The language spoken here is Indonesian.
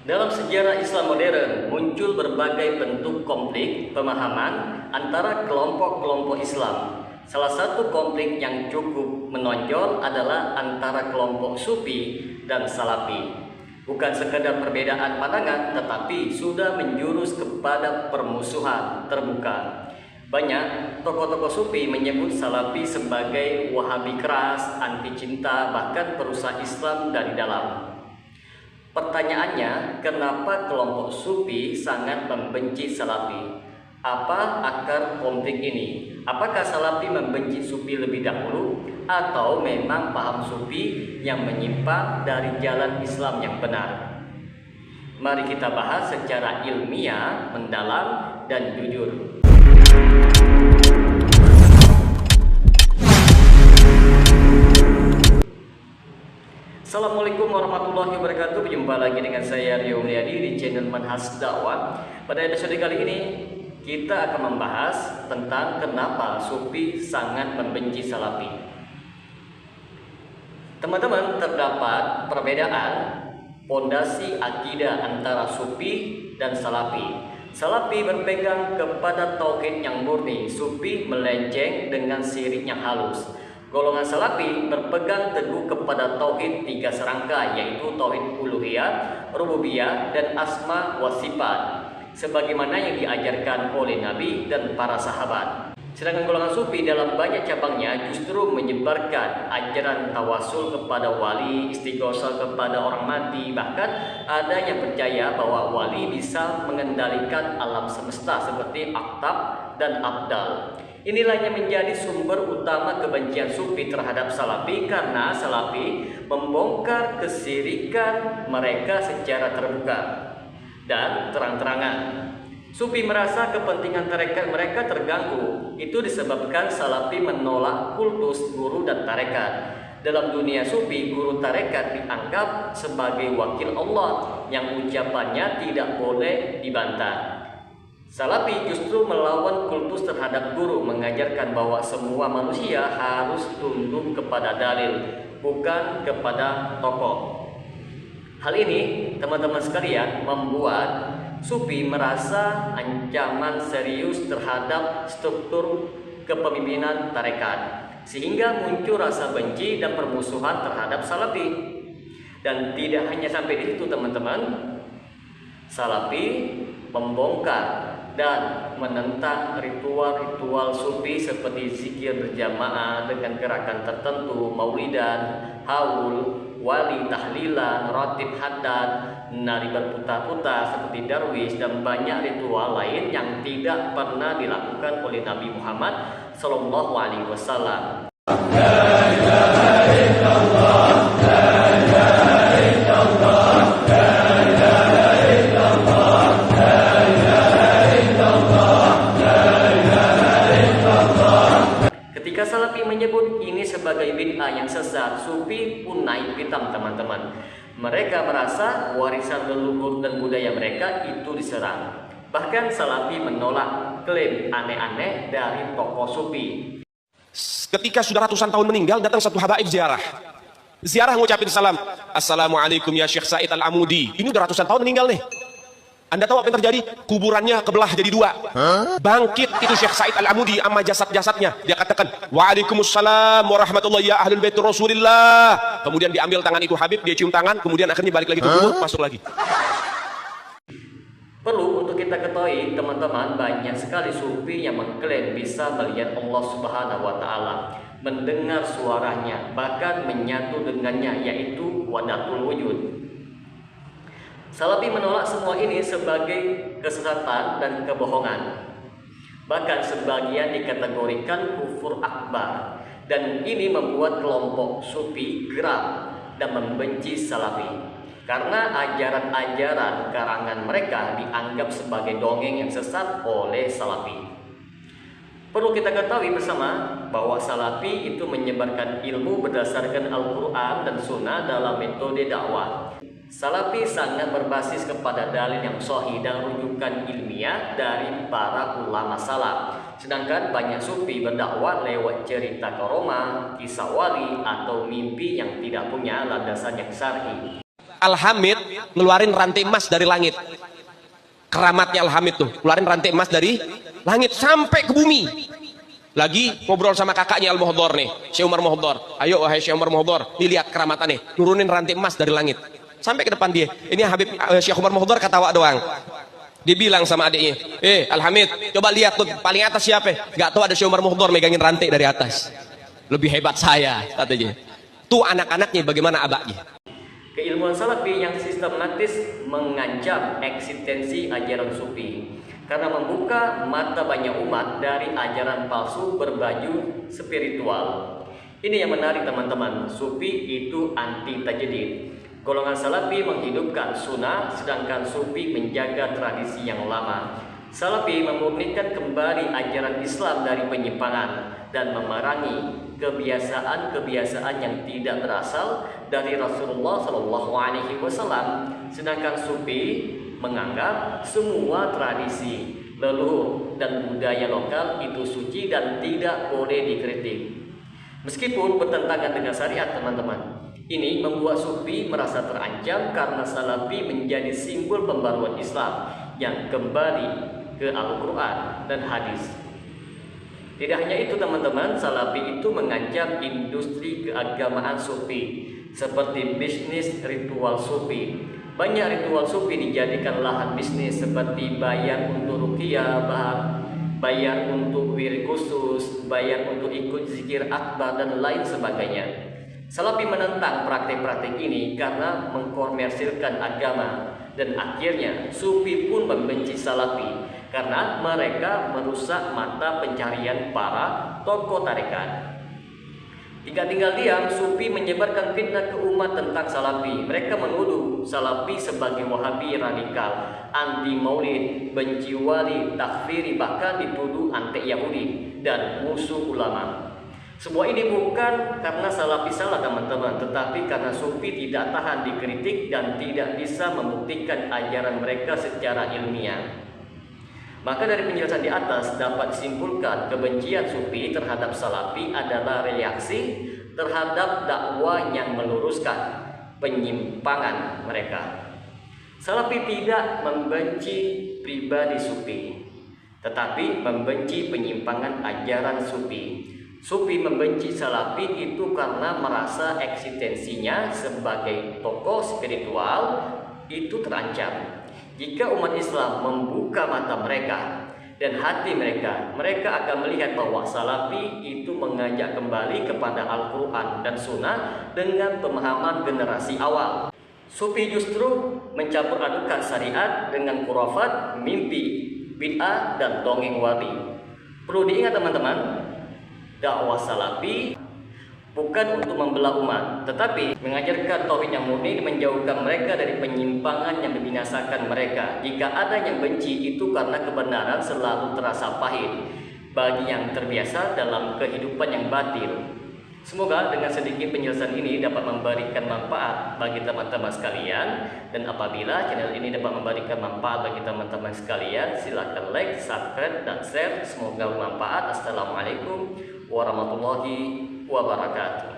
Dalam sejarah Islam modern, muncul berbagai bentuk konflik pemahaman antara kelompok-kelompok Islam. Salah satu konflik yang cukup menonjol adalah antara kelompok Sufi dan Salafi. Bukan sekedar perbedaan pandangan, tetapi sudah menjurus kepada permusuhan terbuka. Banyak tokoh-tokoh Sufi menyebut Salafi sebagai Wahabi keras, anti cinta, bahkan perusak Islam dari dalam. Pertanyaannya, kenapa kelompok Sufi sangat membenci Salafi? Apa akar konflik ini? Apakah Salafi membenci Sufi lebih dahulu, atau memang paham Sufi yang menyimpang dari jalan Islam yang benar? Mari kita bahas secara ilmiah, mendalam, dan jujur. Assalamualaikum warahmatullahi wabarakatuh. Berjumpa lagi dengan saya Rio Mulyadi di channel Manhaj Dakwah. Pada episode kali ini kita akan membahas tentang kenapa Sufi sangat membenci Salafi. Teman-teman, terdapat perbedaan pondasi akidah antara Sufi dan Salafi. Salafi berpegang kepada tauhid yang murni, Sufi melenceng dengan syirik yang halus. Golongan Salafi berpegang teguh kepada tauhid tiga serangka, yaitu tauhid uluhiyah, rububiyah, dan asma wa sifat, sebagaimana yang diajarkan oleh Nabi dan para sahabat. Sedangkan golongan Sufi dalam banyak cabangnya justru menyebarkan ajaran tawasul kepada wali, istighosah kepada orang mati, bahkan ada yang percaya bahwa wali bisa mengendalikan alam semesta seperti Aqtab dan Abdal. Inilah yang menjadi sumber utama kebencian Sufi terhadap Salafi, karena Salafi membongkar kesyirikan mereka secara terbuka dan terang-terangan. Sufi merasa kepentingan tarekat mereka terganggu. Itu disebabkan Salafi menolak kultus guru dan tarekat. Dalam dunia Sufi, guru tarekat dianggap sebagai wakil Allah yang ucapannya tidak boleh dibantah. Salafi justru melawan kultus terhadap guru, mengajarkan bahwa semua manusia harus tunduk kepada dalil, bukan kepada tokoh. Hal ini, teman-teman sekalian, membuat Sufi merasa ancaman serius terhadap struktur kepemimpinan tarekat, sehingga muncul rasa benci dan permusuhan terhadap Salafi. Dan tidak hanya sampai di situ, teman-teman, Salafi membongkar dan menentang ritual-ritual Sufi seperti zikir berjamaah dengan gerakan tertentu, maulidan, haul, wali, tahlilan, ratib haddad, nari berputar-putar seperti darwish, dan banyak ritual lain yang tidak pernah dilakukan oleh Nabi Muhammad Sallallahu Alaihi Wasallam. Salafi menyebut ini sebagai bid'ah yang sesat, Sufi pun naik pitam, teman-teman. Mereka merasa warisan leluhur dan budaya mereka itu diserang. Bahkan Salafi menolak klaim aneh-aneh dari tokoh Sufi. Ketika sudah ratusan tahun meninggal, datang satu habaib ziarah. Ziarah ngucapin salam, "Assalamualaikum ya Syekh Said Al-Amudi." Ini udah ratusan tahun meninggal nih. Anda tahu apa yang terjadi? Kuburannya kebelah jadi dua. Bangkit itu Syekh Said Al-Amudi sama jasad-jasadnya. Dia katakan, "Waalaikumsalam warahmatullahi ya ahlul bait Rasulillah." Kemudian diambil tangan itu Habib, dia cium tangan, kemudian akhirnya balik lagi ke kubur, masuk lagi. Perlu untuk kita ketahui, teman-teman, banyak sekali Sufi yang mengklaim bisa melihat Allah Subhanahu wa Ta'ala, mendengar suaranya, bahkan menyatu dengannya, yaitu wadatul wujud. Salafi menolak semua ini sebagai kesesatan dan kebohongan. Bahkan sebagian dikategorikan kufur akbar. Dan ini membuat kelompok Sufi geram dan membenci Salafi, karena ajaran-ajaran karangan mereka dianggap sebagai dongeng yang sesat oleh Salafi. Perlu kita ketahui bersama bahwa Salafi itu menyebarkan ilmu berdasarkan Al-Quran dan Sunnah dalam metode dakwah. Salafi sangat berbasis kepada dalil yang sahih dan rujukan ilmiah dari para ulama salaf. Sedangkan banyak Sufi berdakwah lewat cerita karomah, kisah wali, atau mimpi yang tidak punya landasan yang syar'i. Al-Hamid ngeluarin rantai emas dari langit. Keramatnya Al-Hamid tuh, ngeluarin rantai emas dari langit sampai ke bumi. Lagi ngobrol sama kakaknya Al-Muhdhar nih, Syekh Umar Muhdhar. Ayo wahai Syekh Umar Muhdhar, nih lihat keramatannya, nurunin rantai emas dari langit. Sampai ke depan dia. Ini Habib Syekh Umar Muhdhar ketawa doang. Dia bilang sama adiknya, Al-Hamid, coba lihat tuh paling atas siapa? Gak tahu ada Syekh Umar Muhdhar megangin rantai dari atas. Lebih hebat saya, katanya. Tuh anak-anaknya bagaimana abaknya. Keilmuan salafi yang sistematis mengancam eksistensi ajaran sufi karena membuka mata banyak umat dari ajaran palsu berbaju spiritual. Ini yang menarik teman-teman, sufi itu anti tajdid. Golongan salafi menghidupkan sunnah, sedangkan sufi menjaga tradisi yang lama. Salafi memurnikan kembali ajaran Islam dari penyimpangan dan memerangi kebiasaan-kebiasaan yang tidak berasal dari Rasulullah SAW. Sedangkan sufi menganggap semua tradisi, leluhur, dan budaya lokal itu suci dan tidak boleh dikritik. Meskipun bertentangan dengan syariat teman-teman, ini membuat sufi merasa terancam karena salafi menjadi simbol pembaruan Islam yang kembali ke Al-Quran dan hadis. Tidak hanya itu teman-teman, salafi itu mengancam industri keagamaan sufi seperti bisnis ritual sufi. Banyak ritual sufi dijadikan lahan bisnis seperti bayar untuk ruqyah, bayar untuk wirid khusus, bayar untuk ikut zikir akbar dan lain sebagainya. Salafi menentang praktik-praktik ini karena mengkomersilkan agama, dan akhirnya sufi pun membenci salafi karena mereka merusak mata pencarian para tokoh tarekat. Jika tinggal diam, sufi menyebarkan fitnah ke umat tentang salafi. Mereka menuduh salafi sebagai wahabi radikal, anti maulid, benci wali, takfiri, bahkan dituduh anti Yahudi dan musuh ulama. Semua ini bukan karena salafi salah teman-teman, tetapi karena sufi tidak tahan dikritik dan tidak bisa membuktikan ajaran mereka secara ilmiah. Maka dari penjelasan di atas dapat disimpulkan kebencian sufi terhadap salafi adalah reaksi terhadap dakwah yang meluruskan penyimpangan mereka. Salafi tidak membenci pribadi sufi, tetapi membenci penyimpangan ajaran sufi. Sufi membenci salafi itu karena merasa eksistensinya sebagai tokoh spiritual itu terancam. Jika umat Islam membuka mata mereka dan hati mereka, mereka akan melihat bahwa salafi itu mengajak kembali kepada Al-Quran dan Sunnah dengan pemahaman generasi awal. Sufi justru mencampur adukan syariat dengan khurafat, mimpi, bid'ah, dan dongeng wali. Perlu diingat teman-teman, dakwah salafi bukan untuk membelah umat, tetapi mengajarkan tauhid yang murni, menjauhkan mereka dari penyimpangan yang membinasakan mereka. Jika ada yang benci, itu karena kebenaran selalu terasa pahit bagi yang terbiasa dalam kehidupan yang batil. Semoga dengan sedikit penjelasan ini dapat memberikan manfaat bagi teman-teman sekalian, dan apabila channel ini dapat memberikan manfaat bagi teman-teman sekalian, silakan like, subscribe, dan share. Semoga bermanfaat. Assalamualaikum warahmatullahi wabarakatuh.